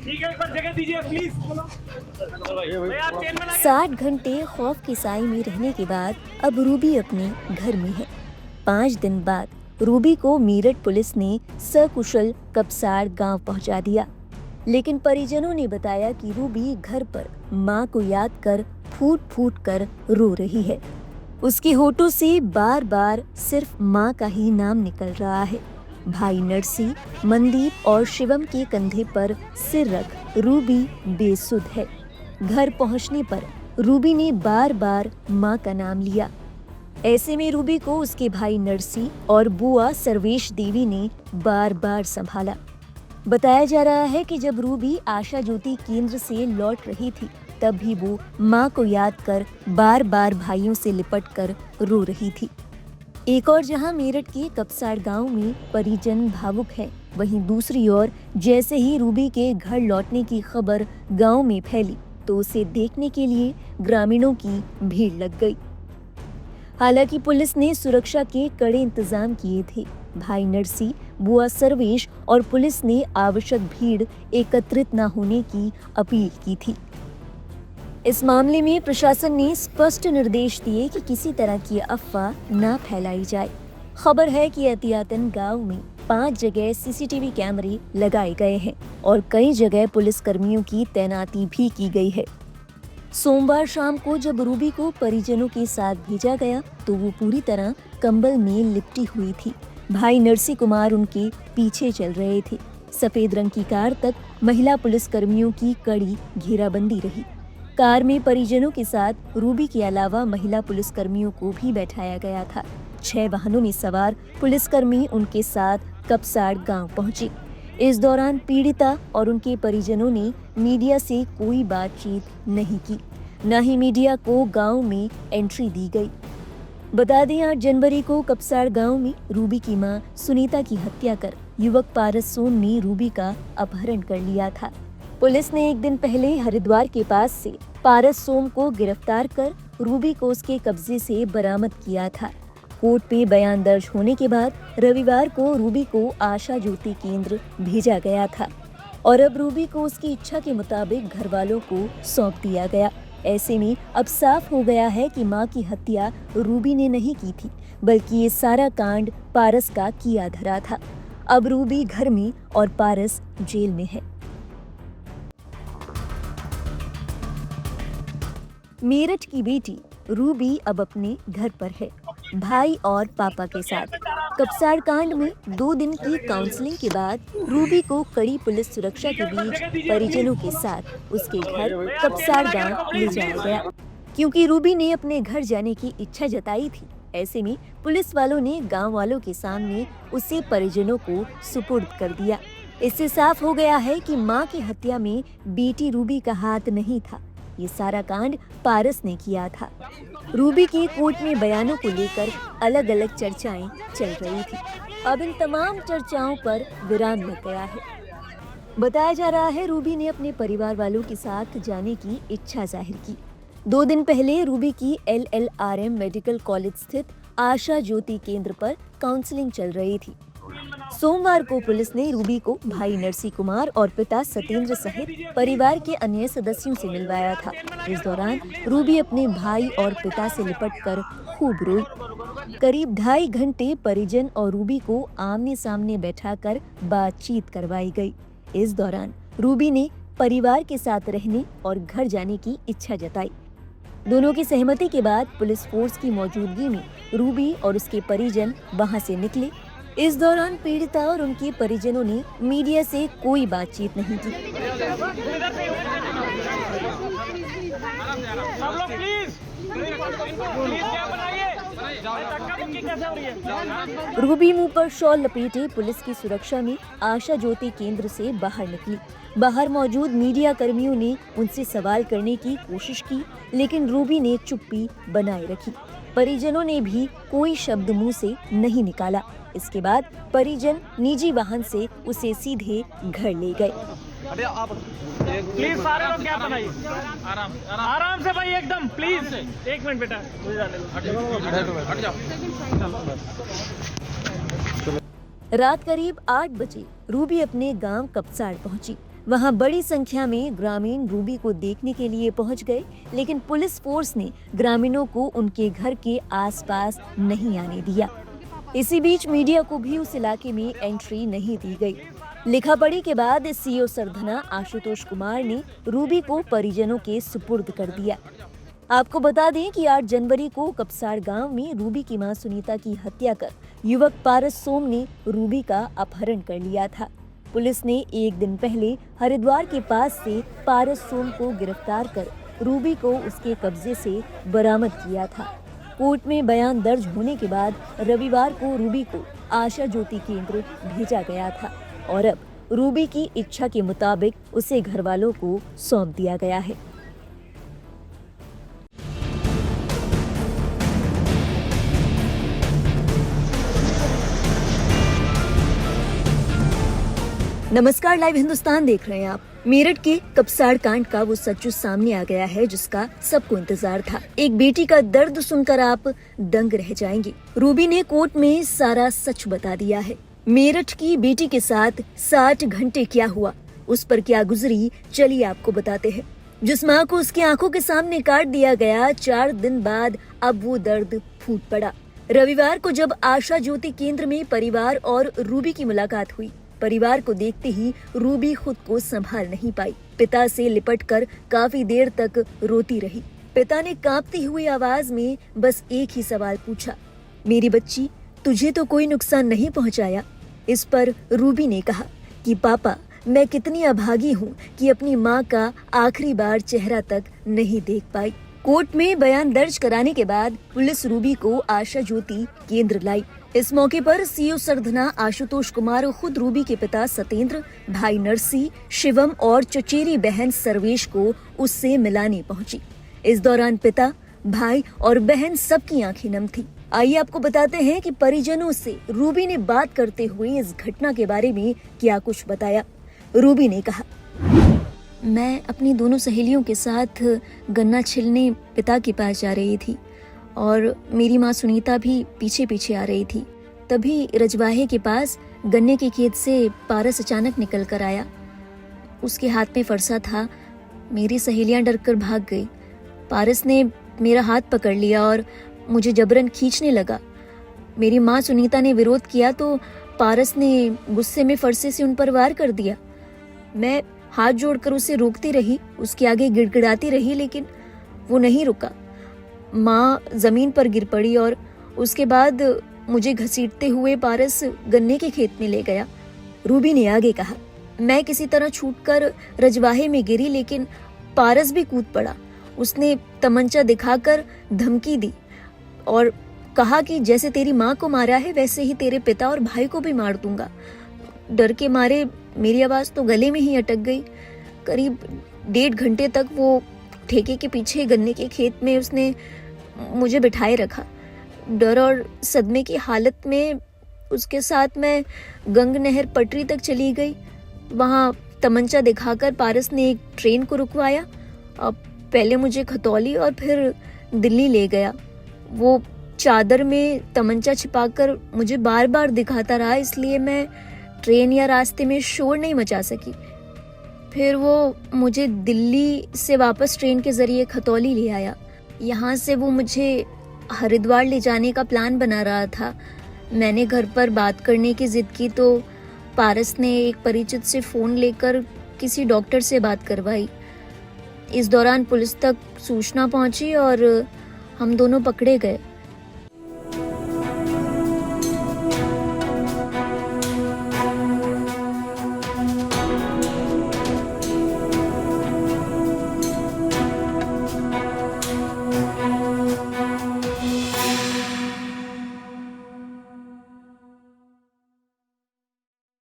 ठीक है, पर जगह दीजिए प्लीज। 60 घंटे खौफ की साई में रहने के बाद अब रूबी अपने घर में है। 5 दिन बाद रूबी को मेरठ पुलिस ने सकुशल कपसाड़ गांव पहुंचा दिया, लेकिन परिजनों ने बताया कि रूबी घर पर मां को याद कर फूट फूट कर रो रही है। उसके होठों से बार बार सिर्फ मां का ही नाम निकल रहा है। भाई नरसी, मनदीप और शिवम के कंधे पर सिर रख रूबी बेसुध है। घर पहुंचने पर रूबी ने बार बार मां का नाम लिया। ऐसे में रूबी को उसके भाई नरसी और बुआ सर्वेश देवी ने बार बार संभाला। बताया जा रहा है कि जब रूबी आशा ज्योति केंद्र से लौट रही थी, तब भी वो मां को याद कर बार बार भाइयों से लिपट कर रो रही थी। एक और जहां मेरठ के कपसाड़ गांव में परिजन भावुक हैं, वहीं दूसरी ओर जैसे ही रूबी के घर लौटने की खबर गांव में फैली, तो उसे देखने के लिए ग्रामीणों की भीड़ लग गई। हालांकि पुलिस ने सुरक्षा के कड़े इंतजाम किए थे। भाई नरसी, बुआ सर्वेश और पुलिस ने आवश्यक भीड़ एकत्रित न होने की अपील की थी। इस मामले में प्रशासन ने स्पष्ट निर्देश दिए कि किसी तरह की अफवाह न फैलाई जाए। खबर है कि एहतियातन गांव में 5 जगह सीसीटीवी कैमरे लगाए गए हैं और कई जगह पुलिस कर्मियों की तैनाती भी की गई है। सोमवार शाम को जब रूबी को परिजनों के साथ भेजा गया, तो वो पूरी तरह कंबल में लिपटी हुई थी। भाई नरसी कुमार उनके पीछे चल रहे थे। सफेद रंग की कार तक महिला पुलिस कर्मियों की कड़ी घेराबंदी रही। कार में परिजनों के साथ रूबी के अलावा महिला पुलिस कर्मियों को भी बैठाया गया था। 6 वाहनों में सवार पुलिसकर्मी उनके साथ कपसाड़ गांव पहुंचे। इस दौरान पीड़िता और उनके परिजनों ने मीडिया से कोई बातचीत नहीं की, न ही मीडिया को गांव में एंट्री दी गई। बता दें, 8 जनवरी को कपसाड़ गांव में रूबी की मां सुनीता की हत्या कर युवक पारस सोम ने रूबी का अपहरण कर लिया था। पुलिस ने एक दिन पहले हरिद्वार के पास से पारस सोम को गिरफ्तार कर रूबी को उसके कब्जे से बरामद किया था। कोर्ट में बयान दर्ज होने के बाद रविवार को रूबी को आशा ज्योति केंद्र भेजा गया था और अब रूबी को उसकी इच्छा के मुताबिक घर वालों को सौंप दिया गया। ऐसे में अब साफ हो गया है कि मां की हत्या रूबी ने नहीं की थी, बल्कि ये सारा कांड पारस का किया धरा था। अब रूबी घर में और पारस जेल में है। मेरठ की बेटी रूबी अब अपने घर पर है, भाई और पापा के साथ। कपसाड़ कांड में 2 दिन की काउंसलिंग के बाद रूबी को कड़ी पुलिस सुरक्षा के बीच परिजनों के साथ उसके घर कपसाड़ गांव ले जाया गया, क्योंकि रूबी ने अपने घर जाने की इच्छा जताई थी। ऐसे में पुलिस वालों ने गांव वालों के सामने उसे परिजनों को सुपुर्द कर दिया। इससे साफ हो गया है कि मां की हत्या में बेटी रूबी का हाथ नहीं था। ये सारा कांड पारस ने किया था। रूबी के कोर्ट में बयानों को लेकर अलग अलग चर्चाएं चल रही थी। अब इन तमाम चर्चाओं पर विराम लग गया है। बताया जा रहा है रूबी ने अपने परिवार वालों के साथ जाने की इच्छा जाहिर की। 2 दिन पहले रूबी की LLRM मेडिकल कॉलेज स्थित आशा ज्योति केंद्र पर काउंसलिंग चल रही थी। सोमवार को पुलिस ने रूबी को भाई नरसी कुमार और पिता सत्येंद्र सहित परिवार के अन्य सदस्यों से मिलवाया था। इस दौरान रूबी अपने भाई और पिता से लिपटकर खूब रोई। करीब 2.5 घंटे परिजन और रूबी को आमने सामने बैठाकर बातचीत करवाई गई। इस दौरान रूबी ने परिवार के साथ रहने और घर जाने की इच्छा जताई। दोनों की सहमति के बाद पुलिस फोर्स की मौजूदगी में रूबी और उसके परिजन वहां से निकले। इस दौरान पीड़िता और उनके परिजनों ने मीडिया से कोई बातचीत नहीं की। रूबी मुंह पर शॉल लपेटे पुलिस की सुरक्षा में आशा ज्योति केंद्र से बाहर निकली। बाहर मौजूद मीडिया कर्मियों ने उनसे सवाल करने की कोशिश की, लेकिन रूबी ने चुप्पी बनाए रखी। परिजनों ने भी कोई शब्द मुंह से नहीं निकाला। इसके बाद परिजन निजी वाहन से उसे सीधे घर ले गए। प्लीज सारे लोग क्या बनाइए, आराम से भाई, एकदम प्लीज। 1 मिनट बेटा, रात करीब 8 बजे रूबी अपने गांव कपसाड़ पहुंची। वहां बड़ी संख्या में ग्रामीण रूबी को देखने के लिए पहुंच गए, लेकिन पुलिस फोर्स ने ग्रामीणों को उनके घर के आसपास नहीं आने दिया। इसी बीच मीडिया को भी उस इलाके में एंट्री नहीं दी गई। लिखा पढ़ी के बाद सीओ सरधना आशुतोष कुमार ने रूबी को परिजनों के सुपुर्द कर दिया। आपको बता दें कि 8 जनवरी को कपसाड़ गांव में रूबी की मां सुनीता की हत्या कर युवक पारस सोम ने रूबी का अपहरण कर लिया था। पुलिस ने एक दिन पहले हरिद्वार के पास से पारस सोम को गिरफ्तार कर रूबी को उसके कब्जे से बरामद किया था। कोर्ट में बयान दर्ज होने के बाद रविवार को रूबी को आशा ज्योति केंद्र भेजा गया था और अब रूबी की इच्छा के मुताबिक उसे घर वालों को सौंप दिया गया है। नमस्कार, लाइव हिंदुस्तान देख रहे हैं आप। मेरठ के कपसाड़ कांड का वो सच सामने आ गया है जिसका सबको इंतजार था। एक बेटी का दर्द सुनकर आप दंग रह जाएंगे। रूबी ने कोर्ट में सारा सच बता दिया है। मेरठ की बेटी के साथ 60 घंटे क्या हुआ, उस पर क्या गुजरी, चलिए आपको बताते हैं। जिस माँ को उसकी आंखों के सामने काट दिया गया, 4 दिन बाद अब वो दर्द फूट पड़ा। रविवार को जब आशा ज्योति केंद्र में परिवार और रूबी की मुलाकात हुई, परिवार को देखते ही रूबी खुद को संभाल नहीं पाई। पिता से लिपटकर काफी देर तक रोती रही। पिता ने कांपती हुई आवाज में बस एक ही सवाल पूछा, मेरी बच्ची, तुझे तो कोई नुकसान नहीं पहुंचाया? इस पर रूबी ने कहा कि पापा, मैं कितनी अभागी हूँ कि अपनी माँ का आखिरी बार चेहरा तक नहीं देख पाई। कोर्ट में बयान दर्ज कराने के बाद पुलिस रूबी को आशा ज्योति केंद्र लाई। इस मौके पर सीओ सरधना आशुतोष कुमार खुद रूबी के पिता सतेंद्र, भाई नरसी, शिवम और चचेरी बहन सर्वेश को उससे मिलाने पहुंची। इस दौरान पिता, भाई और बहन सबकी आंखें नम थी। आइए आपको बताते हैं कि परिजनों से रूबी ने बात करते हुए इस घटना के बारे में क्या कुछ बताया। रूबी ने कहा, मैं अपनी दोनों सहेलियों के साथ गन्ना छिलने पिता के पास जा रही थी और मेरी माँ सुनीता भी पीछे पीछे आ रही थी। तभी रजवाहे के पास गन्ने के खेत से पारस अचानक निकल कर आया। उसके हाथ में फरसा था। मेरी सहेलियां डरकर भाग गई। पारस ने मेरा हाथ पकड़ लिया और मुझे जबरन खींचने लगा। मेरी माँ सुनीता ने विरोध किया तो पारस ने गुस्से में फरसे से उन पर वार कर दिया। मैं हाथ जोड़कर उसे रोकती रही, उसके आगे गिड़गिड़ाती रही, लेकिन वो नहीं रुका। माँ जमीन पर गिर पड़ी और उसके बाद मुझे घसीटते हुए पारस गन्ने के खेत में ले गया। रूबी ने आगे कहा, मैं किसी तरह छूटकर रजवाहे में गिरी, लेकिन पारस भी कूद पड़ा। उसने तमंचा दिखाकर धमकी दी और कहा कि जैसे तेरी माँ को मारा है वैसे ही तेरे पिता और भाई को भी मार दूंगा। डर के मारे मेरी आवाज तो गले में ही अटक गई। करीब 1.5 घंटे तक वो ठेके के पीछे गन्ने के खेत में उसने मुझे बिठाए रखा। डर और सदमे की हालत में उसके साथ मैं गंग नहर पटरी तक चली गई। वहाँ तमंचा दिखाकर पारस ने एक ट्रेन को रुकवाया। अब पहले मुझे खतौली और फिर दिल्ली ले गया। वो चादर में तमंचा छिपाकर मुझे बार बार दिखाता रहा, इसलिए मैं ट्रेन या रास्ते में शोर नहीं मचा सकी। फिर वो मुझे दिल्ली से वापस ट्रेन के जरिए खतौली ले आया। यहाँ से वो मुझे हरिद्वार ले जाने का प्लान बना रहा था। मैंने घर पर बात करने की जिद की तो पारस ने एक परिचित से फ़ोन लेकर किसी डॉक्टर से बात करवाई। इस दौरान पुलिस तक सूचना पहुंची और हम दोनों पकड़े गए।